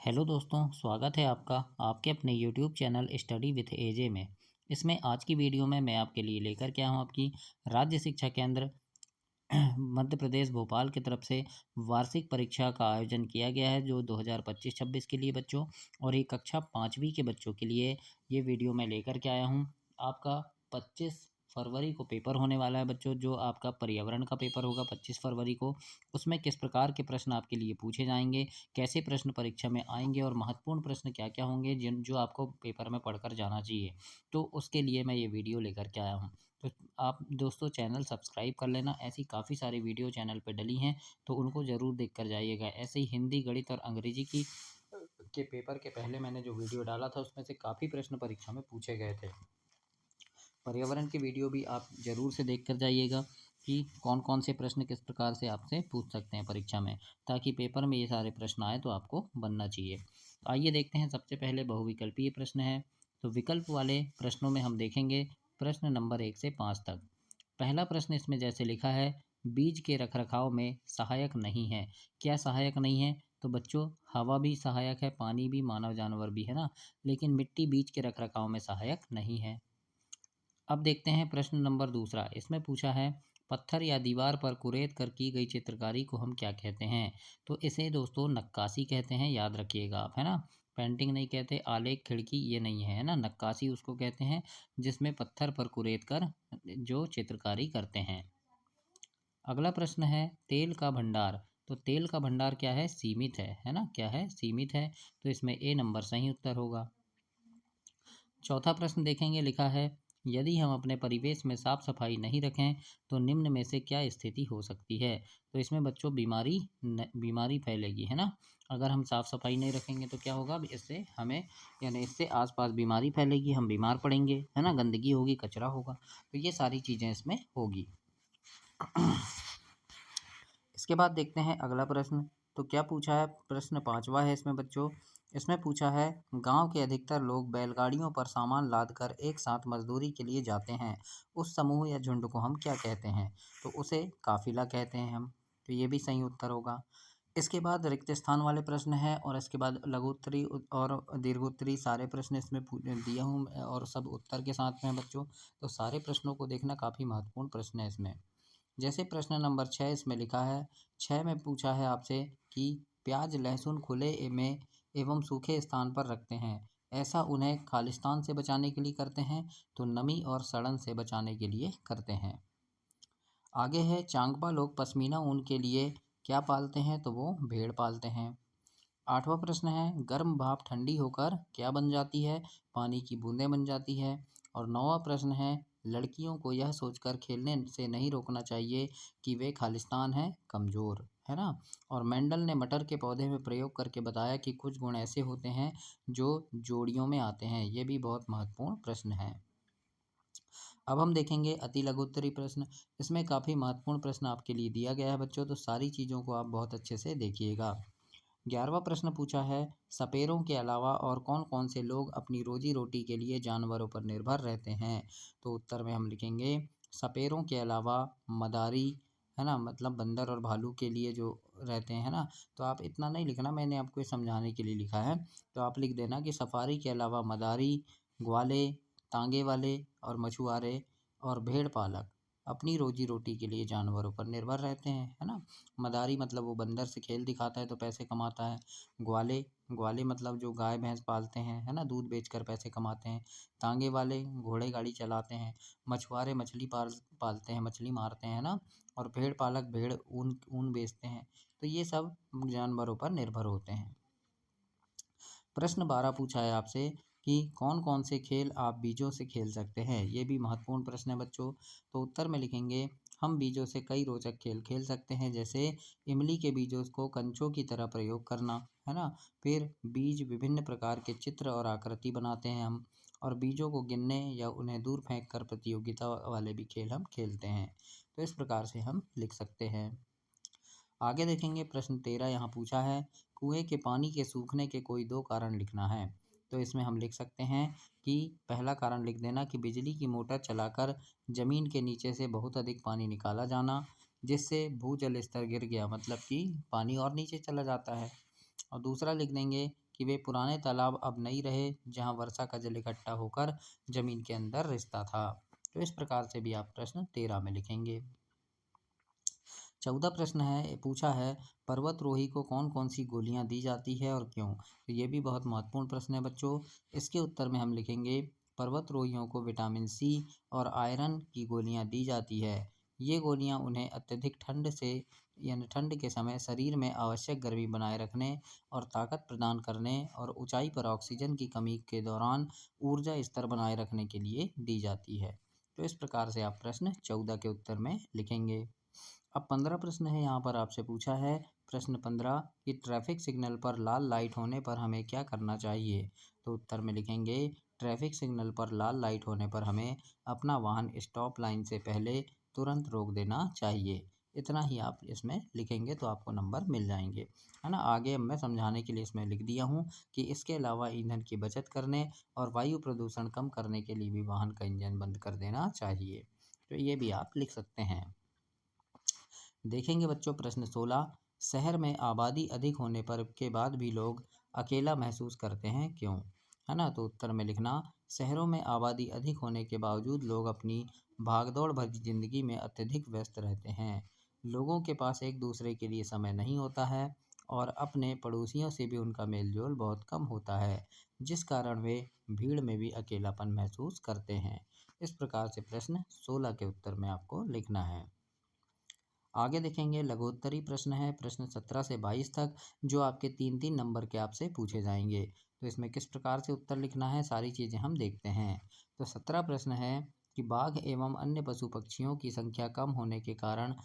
Hello दोस्तों, स्वागत है आपका आपके अपने यूट्यूब चैनल स्टडी विथ एजे में। इसमें आज की वीडियो में मैं आपके लिए लेकर के आया हूँ आपकी राज्य शिक्षा केंद्र मध्य प्रदेश भोपाल की तरफ से वार्षिक परीक्षा का आयोजन किया गया है जो 2025-26 के लिए बच्चों और ये कक्षा 5वीं के बच्चों के लिए ये वीडियो मैं लेकर के आया हूँ। आपका 25 फरवरी को पेपर होने वाला है बच्चों, जो आपका पर्यावरण का पेपर होगा 25 फरवरी को। उसमें किस प्रकार के प्रश्न आपके लिए पूछे जाएंगे, कैसे प्रश्न परीक्षा में आएंगे और महत्वपूर्ण प्रश्न क्या क्या होंगे जिन जो आपको पेपर में पढ़कर जाना चाहिए, तो उसके लिए मैं ये वीडियो लेकर के आया हूँ। तो आप दोस्तों चैनल सब्सक्राइब कर लेना, ऐसी काफ़ी सारी वीडियो चैनल पे डली हैं तो उनको ज़रूर देख कर जाइएगा। ऐसे ही हिंदी, गणित और अंग्रेजी की के पेपर के पहले मैंने जो वीडियो डाला था उसमें से काफ़ी प्रश्न परीक्षा में पूछे गए थे। पर्यावरण की वीडियो भी आप ज़रूर से देख कर जाइएगा कि कौन कौन से प्रश्न किस प्रकार से आपसे पूछ सकते हैं परीक्षा में, ताकि पेपर में ये सारे प्रश्न आए तो आपको बनना चाहिए। आइए देखते हैं, सबसे पहले बहुविकल्पीय प्रश्न है। तो विकल्प वाले प्रश्नों में हम देखेंगे प्रश्न नंबर 1 से 5 तक। पहला प्रश्न इसमें जैसे लिखा है, बीज के रखरखाव में सहायक नहीं है। क्या सहायक नहीं है? तो बच्चों हवा भी सहायक है, पानी भी, मानव जानवर भी, है ना। लेकिन मिट्टी बीज के रखरखाव में सहायक नहीं है। अब देखते हैं प्रश्न नंबर दूसरा। इसमें पूछा है, पत्थर या दीवार पर कुरेद कर की गई चित्रकारी को हम क्या कहते हैं? तो इसे दोस्तों नक्काशी कहते हैं, याद रखिएगा आप, है ना। पेंटिंग नहीं कहते, आलेख, खिड़की ये नहीं है ना। नक्काशी उसको कहते हैं जिसमें पत्थर पर कुरेद कर जो चित्रकारी करते हैं। अगला प्रश्न है, तेल का भंडार। तो तेल का भंडार क्या है? सीमित है ना। क्या है? सीमित है। तो इसमें ए नंबर सही उत्तर होगा। चौथा प्रश्न देखेंगे, लिखा है, यदि हम अपने परिवेश में साफ सफाई नहीं रखें तो निम्न में से क्या स्थिति हो सकती है? तो इसमें बच्चों बीमारी फैलेगी, है ना। अगर हम साफ सफाई नहीं रखेंगे तो क्या होगा? इससे हमें यानी इससे आसपास बीमारी फैलेगी, हम बीमार पड़ेंगे, है ना। गंदगी होगी, कचरा होगा, तो ये सारी चीज़ें इसमें होगी। इसके बाद देखते हैं अगला प्रश्न। तो क्या पूछा है? प्रश्न 5वां है इसमें बच्चों। इसमें पूछा है, गांव के अधिकतर लोग बैलगाड़ियों पर सामान लादकर एक साथ मजदूरी के लिए जाते हैं। उस समूह या झुंड को हम क्या कहते हैं? तो उसे काफिला कहते हैं हम। तो ये भी सही उत्तर होगा। इसके बाद रिक्त स्थान वाले प्रश्न हैं और इसके बाद लघुत्तरी और दीर्घोत्तरी सारे प्रश्न इसमें दिया हूँ और सब उत्तर के साथ में हैं बच्चों। तो सारे प्रश्नों को देखना, काफ़ी महत्वपूर्ण प्रश्न है इसमें। जैसे प्रश्न नंबर 6 इसमें लिखा है, 6 में पूछा है आपसे कि प्याज लहसुन खुले में एवं सूखे स्थान पर रखते हैं, ऐसा उन्हें खालिस्तान से बचाने के लिए करते हैं तो नमी और सड़न से बचाने के लिए करते हैं। आगे है, चांगपा लोग पश्मीना ऊन के लिए क्या पालते हैं? तो वो भेड़ पालते हैं। 8वां प्रश्न है, गर्म भाप ठंडी होकर क्या बन जाती है? पानी की बूंदें बन जाती है। और 9वां प्रश्न है, लड़कियों को यह सोचकर खेलने से नहीं रोकना चाहिए कि वे खालिस्तान हैं कमज़ोर, है ना। और मेंडल ने मटर के पौधे में प्रयोग करके बताया कि कुछ गुण ऐसे होते हैं जो जोड़ियों में आते हैं। ये भी बहुत महत्वपूर्ण प्रश्न है। अब हम देखेंगे अति लघुत्तरी प्रश्न। इसमें काफ़ी महत्वपूर्ण प्रश्न आपके लिए दिया गया है बच्चों, तो सारी चीज़ों को आप बहुत अच्छे से देखिएगा। 11वां प्रश्न पूछा है, सपेरों के अलावा और कौन कौन से लोग अपनी रोजी रोटी के लिए जानवरों पर निर्भर रहते हैं? तो उत्तर में हम लिखेंगे, सपेरों के अलावा मदारी, है ना, मतलब बंदर और भालू के लिए जो रहते हैं ना। तो आप इतना नहीं लिखना, मैंने आपको ये समझाने के लिए लिखा है। तो आप लिख देना कि सफारी के अलावा मदारी, ग्वाले, तांगे वाले और मछुआरे और भेड़ पालक अपनी रोजी रोटी के लिए जानवरों पर निर्भर रहते हैं, है ना। मदारी मतलब वो बंदर से खेल दिखाता है तो पैसे कमाता है। ग्वाले ग्वाले मतलब जो गाय भैंस पालते हैं, है ना, दूध बेचकर पैसे कमाते हैं। तांगे वाले घोड़े गाड़ी चलाते हैं। मछुआरे मछली पालते हैं, मछली मारते हैं ना। और भेड़ पालक भेड़ ऊन ऊन बेचते हैं। तो ये सब जानवरों पर निर्भर होते हैं। प्रश्न 12 पूछा है आपसे कि कौन कौन से खेल आप बीजों से खेल सकते हैं? ये भी महत्वपूर्ण प्रश्न है बच्चों। तो उत्तर में लिखेंगे, हम बीजों से कई रोचक खेल खेल सकते हैं, जैसे इमली के बीजों को कंचों की तरह प्रयोग करना, है ना। फिर बीज विभिन्न प्रकार के चित्र और आकृति बनाते हैं हम। और बीजों को गिनने या उन्हें दूर फेंक कर प्रतियोगिता वाले भी खेल हम खेलते हैं। तो इस प्रकार से हम लिख सकते हैं। आगे देखेंगे प्रश्न 13 यहाँ पूछा है, कुएं के पानी के सूखने के कोई दो कारण लिखना है। तो इसमें हम लिख सकते हैं कि पहला कारण लिख देना कि बिजली की मोटर चलाकर जमीन के नीचे से बहुत अधिक पानी निकाला जाना, जिससे भूजल स्तर गिर गया, मतलब कि पानी और नीचे चला जाता है। और दूसरा लिख देंगे कि वे पुराने तालाब अब नहीं रहे जहाँ वर्षा का जल इकट्ठा होकर जमीन के अंदर रिसता था। तो इस प्रकार से भी आप प्रश्न 13 में लिखेंगे। 14 प्रश्न है पूछा है पर्वतरोही को कौन कौन सी गोलियां दी जाती है और क्यों। तो ये भी बहुत महत्वपूर्ण प्रश्न है बच्चों। इसके उत्तर में हम लिखेंगे पर्वतरोहियों को विटामिन सी और आयरन की गोलियां दी जाती है। ये गोलियां उन्हें अत्यधिक ठंड से यानी ठंड के समय शरीर में आवश्यक गर्मी बनाए रखने और ताकत प्रदान करने और ऊंचाई पर ऑक्सीजन की कमी के दौरान ऊर्जा स्तर बनाए रखने के लिए दी जाती है। तो इस प्रकार से आप प्रश्न 14 के उत्तर में लिखेंगे। अब 15 प्रश्न है यहाँ पर आपसे पूछा है प्रश्न 15 कि ट्रैफिक सिग्नल पर लाल लाइट होने पर हमें क्या करना चाहिए। तो उत्तर में लिखेंगे ट्रैफिक सिग्नल पर लाल लाइट होने पर हमें अपना वाहन स्टॉप लाइन से पहले तुरंत रोक देना चाहिए। इतना ही आप इसमें लिखेंगे तो आपको नंबर मिल जाएंगे, है ना। आगे अब मैं समझाने के लिए इसमें लिख दिया हूँ कि इसके अलावा ईंधन की बचत करने और वायु प्रदूषण कम करने के लिए भी वाहन का इंजन बंद कर देना चाहिए। तो ये भी आप लिख सकते हैं। देखेंगे बच्चों प्रश्न 16 शहर में आबादी अधिक होने पर के बाद भी लोग अकेला महसूस करते हैं क्यों, है ना। तो उत्तर में लिखना शहरों में आबादी अधिक होने के बावजूद लोग अपनी भागदौड़ भरी जिंदगी में अत्यधिक व्यस्त रहते हैं। लोगों के पास एक दूसरे के लिए समय नहीं होता है और अपने पड़ोसियों से भी उनका मेलजोल बहुत कम होता है, जिस कारण वे भीड़ में भी अकेलापन महसूस करते हैं। इस प्रकार से प्रश्न 16 के उत्तर में आपको लिखना है। आगे देखेंगे लघुत्तरी प्रश्न है प्रश्न 17 से 22 तक, जो आपके 3-3 नंबर के आपसे पूछे जाएंगे। तो इसमें किस प्रकार से उत्तर लिखना है सारी चीज़ें हम देखते हैं। तो 17 प्रश्न है कि बाघ एवं अन्य पशु पक्षियों की संख्या कम होने के कारण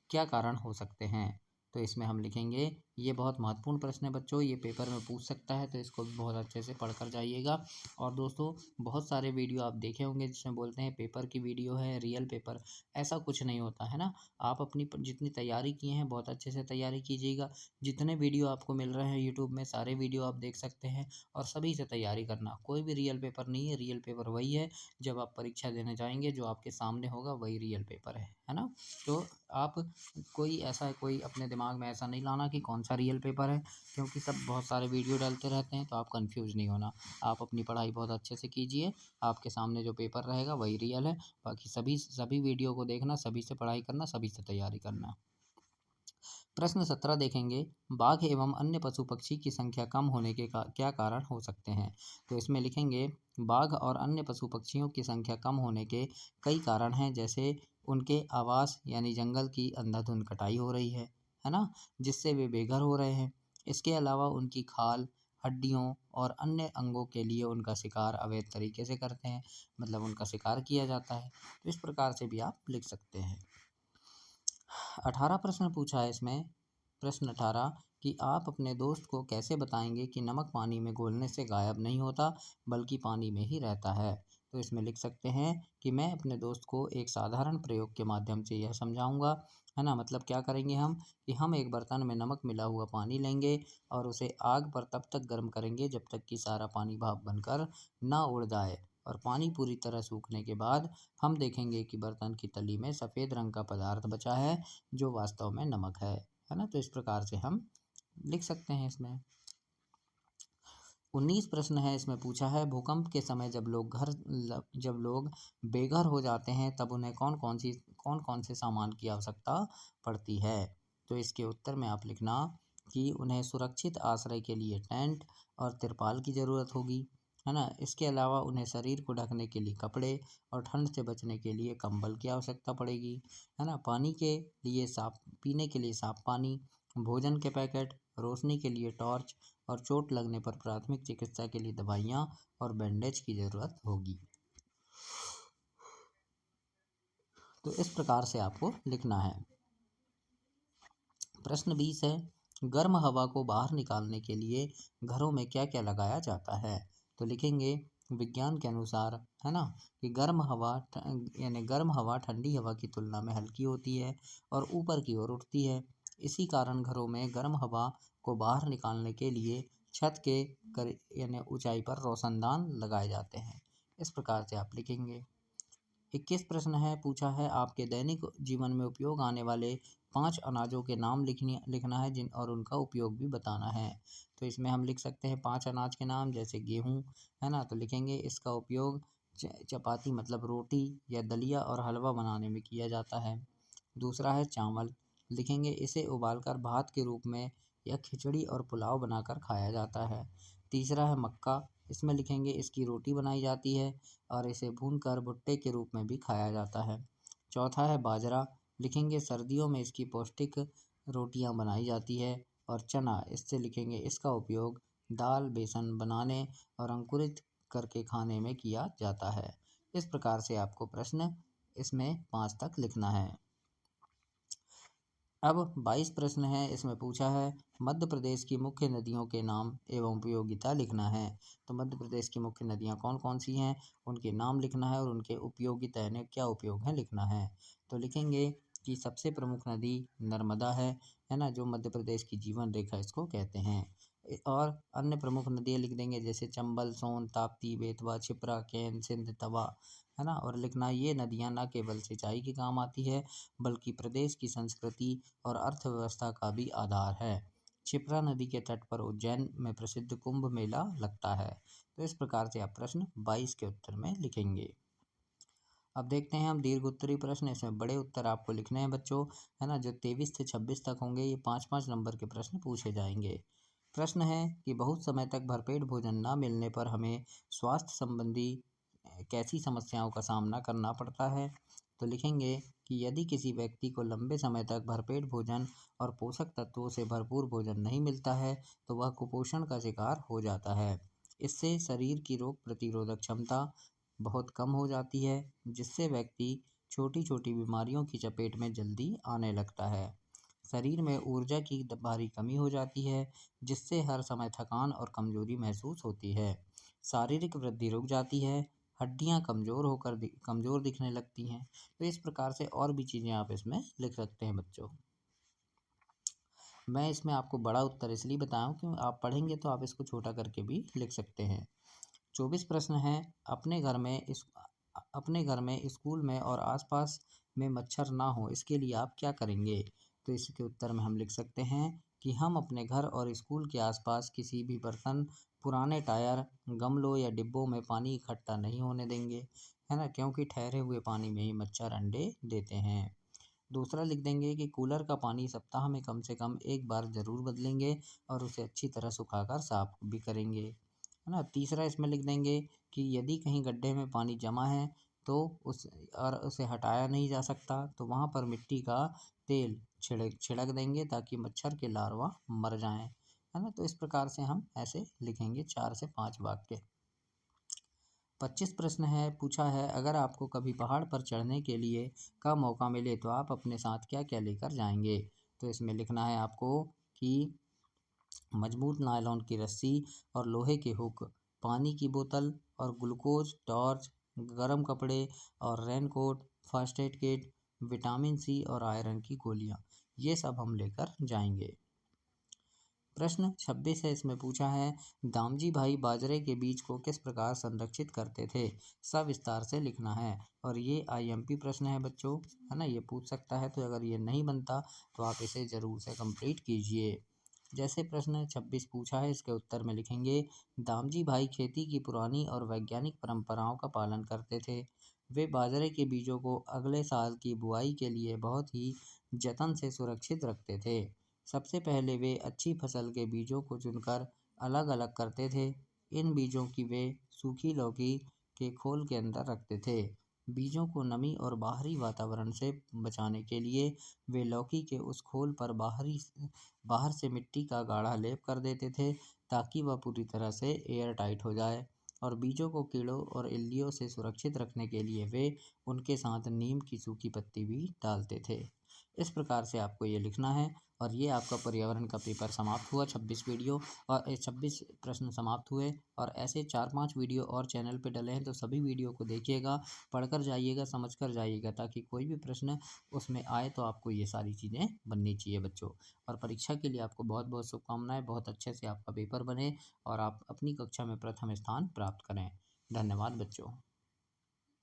क्या कारण हो सकते हैं। तो इसमें हम लिखेंगे ये बहुत महत्वपूर्ण प्रश्न है बच्चों, ये पेपर में पूछ सकता है, तो इसको भी बहुत अच्छे से पढ़ कर जाइएगा। और दोस्तों बहुत सारे वीडियो आप देखे होंगे जिसमें बोलते हैं पेपर की वीडियो है रियल पेपर, ऐसा कुछ नहीं होता है ना। आप अपनी जितनी तैयारी किए हैं बहुत अच्छे से तैयारी कीजिएगा। जितने वीडियो आपको मिल रहे हैं यूट्यूब में सारे वीडियो आप देख सकते हैं और सभी से तैयारी करना। कोई भी रियल पेपर नहीं है, रियल पेपर वही है जब आप परीक्षा देने जाएंगे, जो आपके सामने होगा वही रियल पेपर है ना। तो आप कोई अपने दिमाग में ऐसा नहीं लाना कि कौन सा रियल पेपर है, क्योंकि सब बहुत सारे वीडियो डालते रहते हैं, तो आप कंफ्यूज नहीं होना। आप अपनी पढ़ाई बहुत अच्छे से कीजिए, आपके सामने जो पेपर रहेगा वही रियल है। बाकी सभी वीडियो को देखना, सभी से पढ़ाई करना, सभी से तैयारी करना। प्रश्न 17 देखेंगे बाघ एवं अन्य पशु पक्षी की संख्या कम होने के क्या कारण हो सकते हैं। तो इसमें लिखेंगे बाघ और अन्य पशु पक्षियों की संख्या कम होने के कई कारण हैं, जैसे उनके आवास यानी जंगल की अंधाधुंध कटाई हो रही है ना, जिससे वे बेघर हो रहे हैं। इसके अलावा उनकी खाल हड्डियों और अन्य अंगों के लिए उनका शिकार अवैध तरीके से करते हैं, मतलब उनका शिकार किया जाता है। तो इस प्रकार से भी आप लिख सकते हैं। 18 प्रश्न पूछा है इसमें प्रश्न 18 कि आप अपने दोस्त को कैसे बताएंगे कि नमक पानी में घोलने से गायब नहीं होता बल्कि पानी में ही रहता है। तो इसमें लिख सकते हैं कि मैं अपने दोस्त को एक साधारण प्रयोग के माध्यम से यह समझाऊंगा, है ना। मतलब क्या करेंगे हम कि हम एक बर्तन में नमक मिला हुआ पानी लेंगे और उसे आग पर तब तक गर्म करेंगे जब तक कि सारा पानी भाप बनकर ना उड़ जाए, और पानी पूरी तरह सूखने के बाद हम देखेंगे कि बर्तन की तली में सफ़ेद रंग का पदार्थ बचा है जो वास्तव में नमक है ना। तो इस प्रकार से हम लिख सकते हैं इसमें। 19 प्रश्न है इसमें पूछा है भूकंप के समय जब लोग बेघर हो जाते हैं तब उन्हें कौन कौन से सामान की आवश्यकता पड़ती है। तो इसके उत्तर में आप लिखना कि उन्हें सुरक्षित आश्रय के लिए टेंट और तिरपाल की ज़रूरत होगी, है ना। इसके अलावा उन्हें शरीर को ढकने के लिए कपड़े और ठंड से बचने के लिए कंबल की आवश्यकता पड़ेगी, है ना। पीने के लिए साफ पानी, भोजन के पैकेट, रोशनी के लिए टॉर्च और चोट लगने पर प्राथमिक चिकित्सा के लिए दवाइयाँ और बैंडेज की ज़रूरत होगी। तो इस प्रकार से आपको लिखना है। प्रश्न 20 है गर्म हवा को बाहर निकालने के लिए घरों में क्या क्या लगाया जाता है। तो लिखेंगे विज्ञान के अनुसार, है ना, कि गर्म हवा ठंडी हवा की तुलना में हल्की होती है और ऊपर की ओर उठती है। इसी कारण घरों में गर्म हवा को बाहर निकालने के लिए छत के ऊंचाई पर रोशनदान लगाए जाते हैं। इस प्रकार से आप लिखेंगे। 21 प्रश्न है पूछा है आपके दैनिक जीवन में उपयोग आने वाले 5 अनाजों के नाम लिखना है जिन और उनका उपयोग भी बताना है। तो इसमें हम लिख सकते हैं 5 अनाज के नाम, जैसे गेहूँ, है ना? तो लिखेंगे इसका उपयोग चपाती मतलब रोटी या दलिया और हलवा बनाने में किया जाता है। दूसरा है चावल, लिखेंगे इसे उबालकर भात के रूप में या खिचड़ी और पुलाव बनाकर खाया जाता है। तीसरा है मक्का, इसमें लिखेंगे इसकी रोटी बनाई जाती है और इसे भूनकर भुट्टे के रूप में भी खाया जाता है। चौथा है बाजरा, लिखेंगे सर्दियों में इसकी पौष्टिक रोटियां बनाई जाती है। और चना, इससे लिखेंगे इसका उपयोग दाल बेसन बनाने और अंकुरित करके खाने में किया जाता है। इस प्रकार से आपको प्रश्न इसमें 5 तक लिखना है। अब 22 प्रश्न है, इसमें पूछा है मध्य प्रदेश की मुख्य नदियों के नाम एवं उपयोगिता लिखना है। तो मध्य प्रदेश की मुख्य नदियाँ कौन कौन सी हैं, उनके नाम लिखना है और उनके उपयोगिता यानी क्या उपयोग है लिखना है। तो लिखेंगे कि सबसे प्रमुख नदी नर्मदा है ना, जो मध्य प्रदेश की जीवन रेखा इसको कहते हैं। और अन्य प्रमुख नदियाँ लिख देंगे जैसे चंबल, सोन, ताप्ती, बेतवा, क्षिप्रा, केन, सिंध, तवा, है ना। और लिखना ये नदियाँ न केवल सिंचाई के काम आती है बल्कि प्रदेश की संस्कृति और अर्थव्यवस्था का भी आधार है। क्षिप्रा नदी के तट पर उज्जैन में प्रसिद्ध कुंभ मेला लगता है। तो इस प्रकार से आप प्रश्न 22 के उत्तर में लिखेंगे। अब देखते हैं हम दीर्घ उत्तरी प्रश्न, इसमें बड़े उत्तर आपको लिखने हैं बच्चों, है ना, जो 23 से 26 तक होंगे। ये 5-5 नंबर के प्रश्न पूछे जाएंगे। प्रश्न है कि बहुत समय तक भरपेट भोजन न मिलने पर हमें स्वास्थ्य संबंधी कैसी समस्याओं का सामना करना पड़ता है। तो लिखेंगे कि यदि किसी व्यक्ति को लंबे समय तक भरपेट भोजन और पोषक तत्वों से भरपूर भोजन नहीं मिलता है तो वह कुपोषण का शिकार हो जाता है। इससे शरीर की रोग प्रतिरोधक क्षमता बहुत कम हो जाती है, जिससे व्यक्ति छोटी छोटी बीमारियों की चपेट में जल्दी आने लगता है। शरीर में ऊर्जा की भारी कमी हो जाती है, जिससे हर समय थकान और कमजोरी महसूस होती है। शारीरिक वृद्धि रुक जाती है, हड्डियां कमजोर दिखने लगती हैं। तो इस प्रकार से और भी चीज़ें आप इसमें लिख सकते हैं बच्चों। मैं इसमें आपको बड़ा उत्तर इसलिए बताया हूँ कि आप पढ़ेंगे तो आप इसको छोटा करके भी लिख सकते हैं। 24 प्रश्न है, अपने घर में, स्कूल में और आसपास में मच्छर ना हो इसके लिए आप क्या करेंगे। तो इसके उत्तर में हम लिख सकते हैं कि हम अपने घर और स्कूल के आसपास किसी भी बर्तन, पुराने टायर, गमलों या डिब्बों में पानी इकट्ठा नहीं होने देंगे, है ना, क्योंकि ठहरे हुए पानी में ही मच्छर अंडे देते हैं। दूसरा लिख देंगे कि कूलर का पानी सप्ताह में कम से कम एक बार ज़रूर बदलेंगे और उसे अच्छी तरह सुखाकर साफ भी करेंगे, है ना। तीसरा इसमें लिख देंगे कि यदि कहीं गड्ढे में पानी जमा है तो उसे हटाया नहीं जा सकता तो वहाँ पर मिट्टी का तेल छिड़क देंगे ताकि मच्छर के लार्वा मर जाएं, है ना। तो इस प्रकार से हम ऐसे लिखेंगे 4 से 5 वाक्य। 25 प्रश्न है पूछा है अगर आपको कभी पहाड़ पर चढ़ने के लिए का मौका मिले तो आप अपने साथ क्या क्या लेकर जाएंगे। तो इसमें लिखना है आपको कि मजबूत नायलॉन की रस्सी और लोहे के हुक, पानी की बोतल और ग्लूकोज, टॉर्च, गर्म कपड़े और raincoat, first aid kit, vitamin C और आयरन की गोलियां, ये सब हम लेकर जाएंगे। प्रश्न 26 है, इसमें पूछा है दामजी भाई बाजरे के बीज को किस प्रकार संरक्षित करते थे, सविस्तार से लिखना है। और ये आईएमपी प्रश्न है बच्चों, है ना, ये पूछ सकता है। तो अगर ये नहीं बनता तो आप इसे ज़रूर से कंप्लीट कीजिए। जैसे प्रश्न 26 पूछा है इसके उत्तर में लिखेंगे दामजी भाई खेती की पुरानी और वैज्ञानिक परंपराओं का पालन करते थे। वे बाजरे के बीजों को अगले साल की बुआई के लिए बहुत ही जतन से सुरक्षित रखते थे। सबसे पहले वे अच्छी फसल के बीजों को चुनकर अलग अलग करते थे। इन बीजों की वे सूखी लौकी के खोल के अंदर रखते थे। बीजों को नमी और बाहरी वातावरण से बचाने के लिए वे लौकी के उस खोल पर बाहर से मिट्टी का गाढ़ा लेप कर देते थे ताकि वह पूरी तरह से एयर टाइट हो जाए। और बीजों को कीड़ों और इल्लियों से सुरक्षित रखने के लिए वे उनके साथ नीम की सूखी पत्ती भी डालते थे। इस प्रकार से आपको ये लिखना है। और ये आपका पर्यावरण का पेपर समाप्त हुआ। 26 वीडियो और 26 प्रश्न समाप्त हुए। और ऐसे 4-5 वीडियो और चैनल पे डले हैं तो सभी वीडियो को देखिएगा, पढ़कर जाइएगा, समझकर जाइएगा, ताकि कोई भी प्रश्न उसमें आए तो आपको ये सारी चीज़ें बननी चाहिए बच्चों। और परीक्षा के लिए आपको बहुत बहुत शुभकामनाएं, बहुत अच्छे से आपका पेपर बने और आप अपनी कक्षा में प्रथम स्थान प्राप्त करें। धन्यवाद बच्चों।